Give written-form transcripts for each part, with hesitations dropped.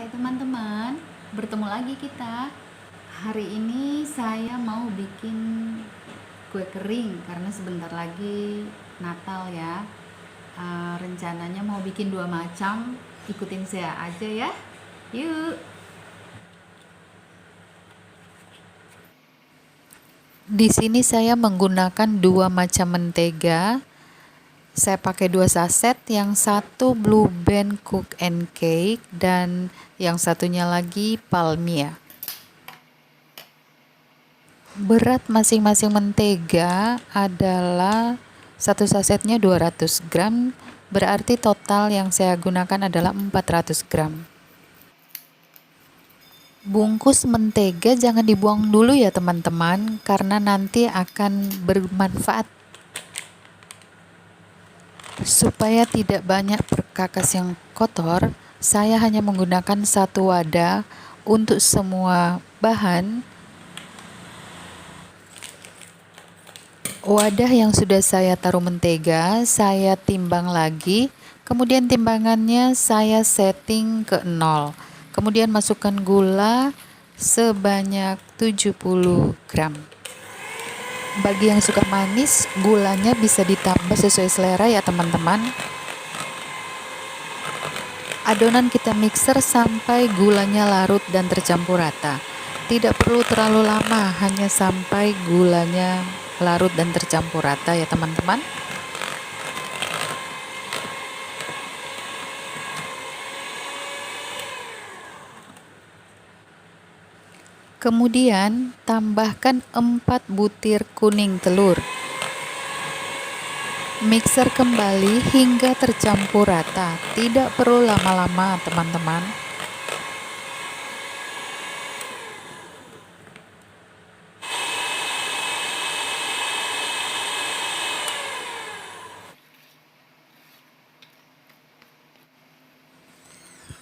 Hai teman-teman, bertemu lagi kita. Hari ini saya mau bikin kue kering karena sebentar lagi Natal ya. Rencananya mau bikin 2 macam, ikutin saya aja ya. Yuk. Di sini saya menggunakan 2 macam mentega. Saya pakai 2 saset, yang satu Blue Band Cook and Cake dan yang satunya lagi Palmia. Berat masing-masing mentega adalah 1 sasetnya 200 gram, berarti total yang saya gunakan adalah 400 gram. Bungkus mentega jangan dibuang dulu ya teman-teman, karena nanti akan bermanfaat. Supaya tidak banyak perkakas yang kotor, saya hanya menggunakan 1 wadah untuk semua bahan. Wadah yang sudah saya taruh mentega, saya timbang lagi, kemudian timbangannya saya setting ke 0. Kemudian masukkan gula sebanyak 70 gram. Bagi yang suka manis, gulanya bisa ditambah sesuai selera ya teman-teman. Adonan kita mixer sampai gulanya larut dan tercampur rata. Tidak perlu terlalu lama, hanya sampai gulanya larut dan tercampur rata ya teman-teman. Kemudian tambahkan 4 butir kuning telur. Mixer kembali hingga tercampur rata. Tidak perlu lama-lama teman-teman.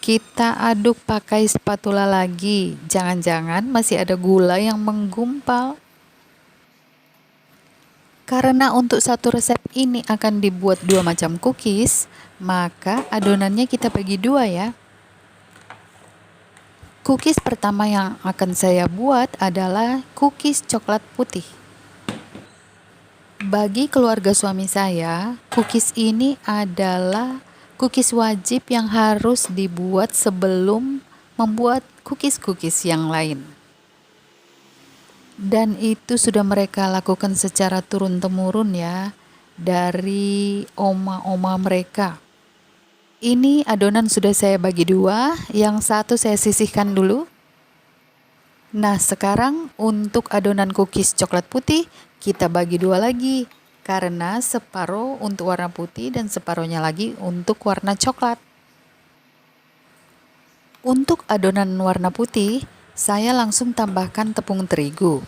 Kita aduk pakai spatula lagi. Jangan-jangan masih ada gula yang menggumpal. Karena untuk satu resep ini akan dibuat 2 macam cookies, maka adonannya kita bagi 2 ya. Cookies pertama yang akan saya buat adalah cookies coklat putih. Bagi keluarga suami saya, cookies ini adalah cookies wajib yang harus dibuat sebelum membuat cookies-cookies yang lain. Dan itu sudah mereka lakukan secara turun-temurun ya, dari oma-oma mereka. Ini adonan sudah saya bagi 2, yang satu saya sisihkan dulu. Nah, sekarang untuk adonan cookies coklat putih, kita bagi 2 lagi. Karena separuh untuk warna putih dan separuhnya lagi untuk warna coklat. Untuk adonan warna putih, saya langsung tambahkan tepung terigu.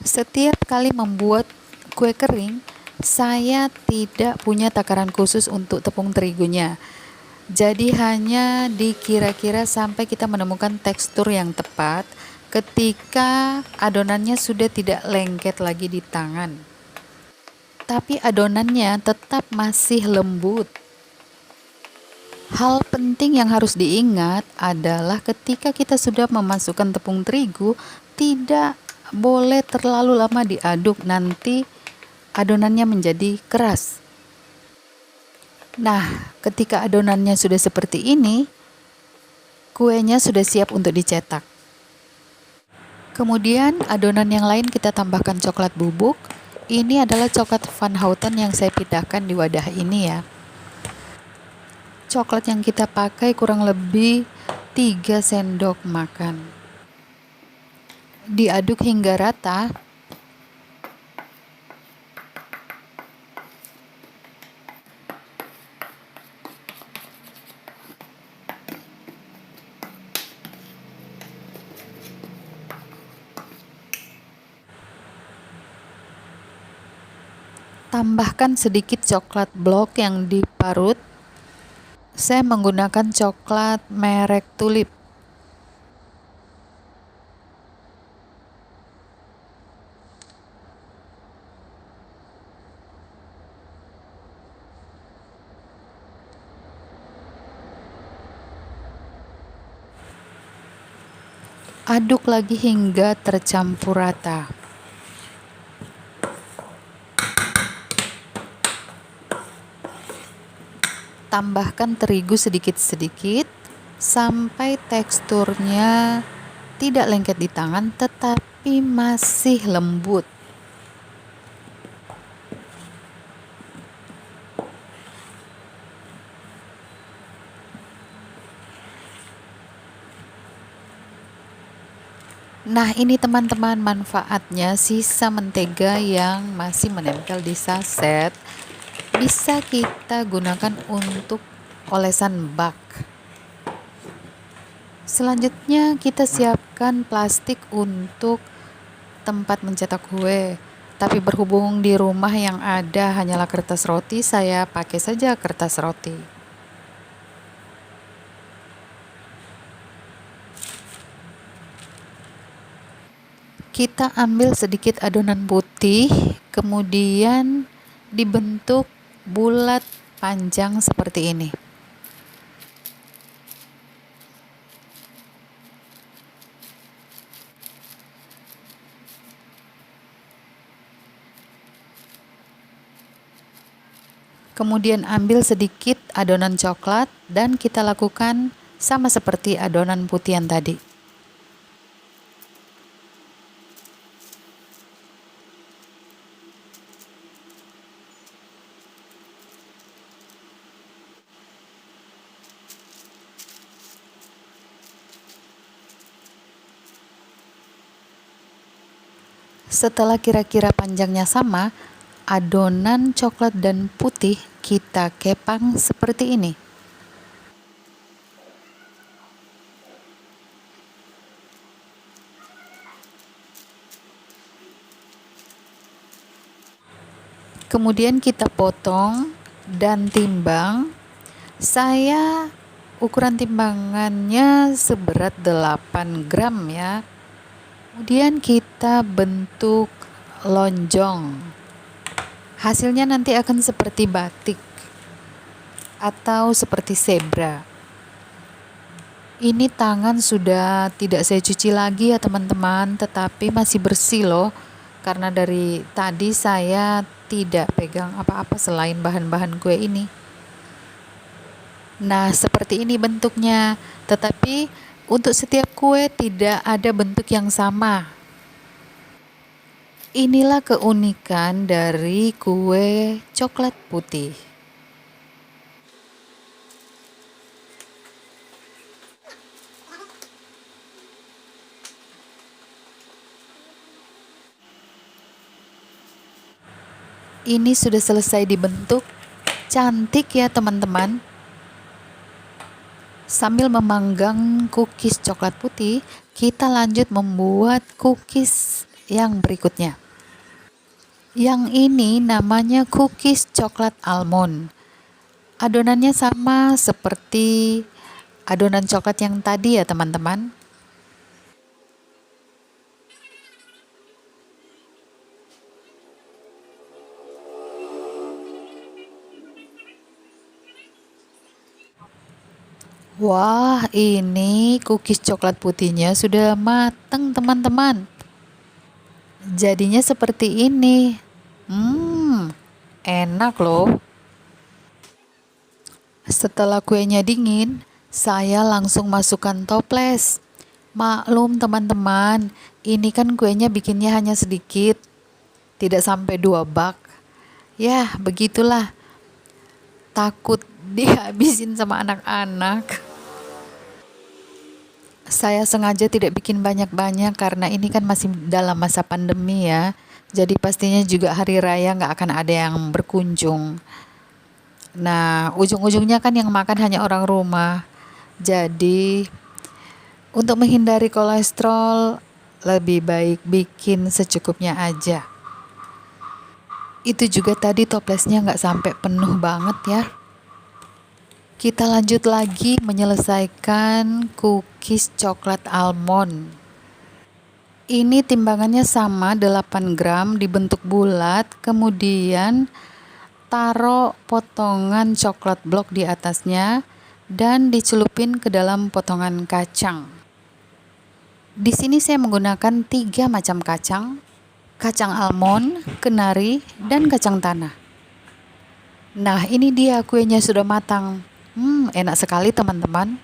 Setiap kali membuat kue kering, saya tidak punya takaran khusus untuk tepung terigunya. Jadi hanya dikira-kira sampai kita menemukan tekstur yang tepat ketika adonannya sudah tidak lengket lagi di tangan. Tapi adonannya tetap masih lembut. Hal penting yang harus diingat adalah ketika kita sudah memasukkan tepung terigu, tidak boleh terlalu lama diaduk, nanti adonannya menjadi keras. Nah, ketika adonannya sudah seperti ini, kuenya sudah siap untuk dicetak. Kemudian adonan yang lain kita tambahkan coklat bubuk. Ini adalah coklat Van Houten yang saya pindahkan di wadah ini ya. Coklat yang kita pakai kurang lebih 3 sendok makan. Diaduk hingga rata. Tambahkan sedikit coklat blok yang diparut. Saya menggunakan coklat merek Tulip. Aduk lagi hingga tercampur rata. Tambahkan terigu sedikit-sedikit sampai teksturnya tidak lengket di tangan tetapi masih lembut. Nah, ini teman-teman manfaatnya sisa mentega yang masih menempel di saset bisa kita gunakan untuk olesan bak. Selanjutnya kita siapkan plastik untuk tempat mencetak kue. Tapi berhubung di rumah yang ada hanyalah kertas roti, saya pakai saja kertas roti. Kita ambil sedikit adonan putih, kemudian dibentuk bulat panjang seperti ini. Kemudian ambil sedikit adonan coklat dan kita lakukan sama seperti adonan putih yang tadi. Setelah kira-kira panjangnya sama, adonan coklat dan putih kita kepang seperti ini. Kemudian kita potong dan timbang. Saya ukuran timbangannya seberat 8 gram ya. Kemudian kita bentuk lonjong. Hasilnya nanti akan seperti batik atau seperti zebra. Ini tangan sudah tidak saya cuci lagi ya teman-teman, tetapi masih bersih loh. Karena dari tadi saya tidak pegang apa-apa selain bahan-bahan kue ini. Nah, seperti ini bentuknya. Tetapi untuk setiap kue tidak ada bentuk yang sama. Inilah keunikan dari kue coklat putih. Ini sudah selesai dibentuk. Cantik ya teman-teman. Sambil memanggang cookies coklat putih, kita lanjut membuat cookies yang berikutnya. Yang ini namanya cookies coklat almond. Adonannya sama seperti adonan coklat yang tadi ya teman-teman. Wah, ini cookies coklat putihnya sudah matang teman-teman. Jadinya seperti ini. Enak loh. Setelah kuenya dingin, saya langsung masukkan toples. Maklum teman-teman, ini kan kuenya bikinnya hanya sedikit, tidak sampai 2 bak. Ya, begitulah. Takut dihabisin sama anak-anak. Saya sengaja tidak bikin banyak-banyak karena ini kan masih dalam masa pandemi ya. Jadi pastinya juga hari raya nggak akan ada yang berkunjung. Nah, ujung-ujungnya kan yang makan hanya orang rumah. Jadi, untuk menghindari kolesterol, lebih baik bikin secukupnya aja. Itu juga tadi toplesnya nggak sampai penuh banget ya. Kita lanjut lagi menyelesaikan cookies coklat almond. Ini timbangannya sama 8 gram dibentuk bulat, kemudian taruh potongan coklat blok di atasnya dan dicelupin ke dalam potongan kacang. Di sini saya menggunakan 3 macam kacang, kacang almond, kenari, dan kacang tanah. Nah, ini dia kuenya sudah matang. Enak sekali teman-teman.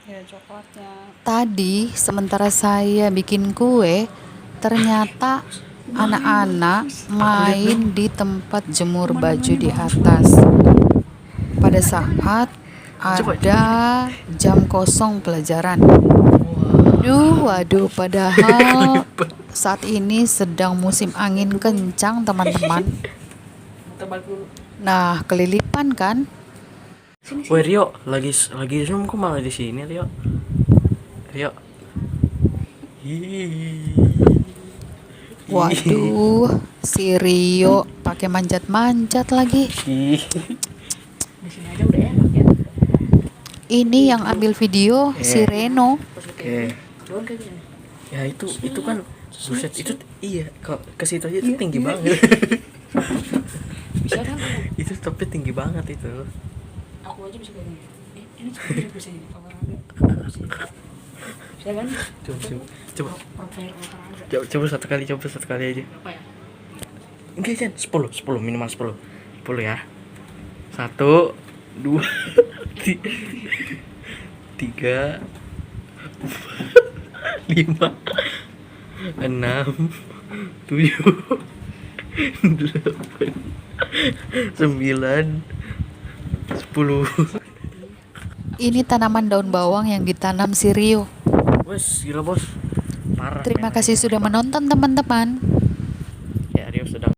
Ya, coklatnya. Tadi sementara saya bikin kue, ternyata anak-anak main di tempat jemur baju di atas. Pada saat ada jam kosong pelajaran. Waduh, padahal saat ini sedang musim angin kencang, teman-teman. Nah, kelilipan kan? Woi Rio, lagi zoom kok malah di sini Rio. Waduh, si Rio pakai manjat-manjat lagi. Di sini aja udah enak ya. Ini yang ambil video si Reno. Oke. Ya itu kan buset itu iya ke situ aja itu tinggi banget. Bisa kan? Itu tapi tinggi banget itu. Aku aja bisa kayak gini. Ini bisa jadi olahraga. Bisa kan? Coba satu kali aja. Apa ya? Enggak Jan, 10 minimal 10 ya. 1 2 3 5 6 7 8 9 10. Ini tanaman daun bawang yang ditanam si Rio. Wes gila bos. Parah. Terima kasih sudah menonton teman-teman.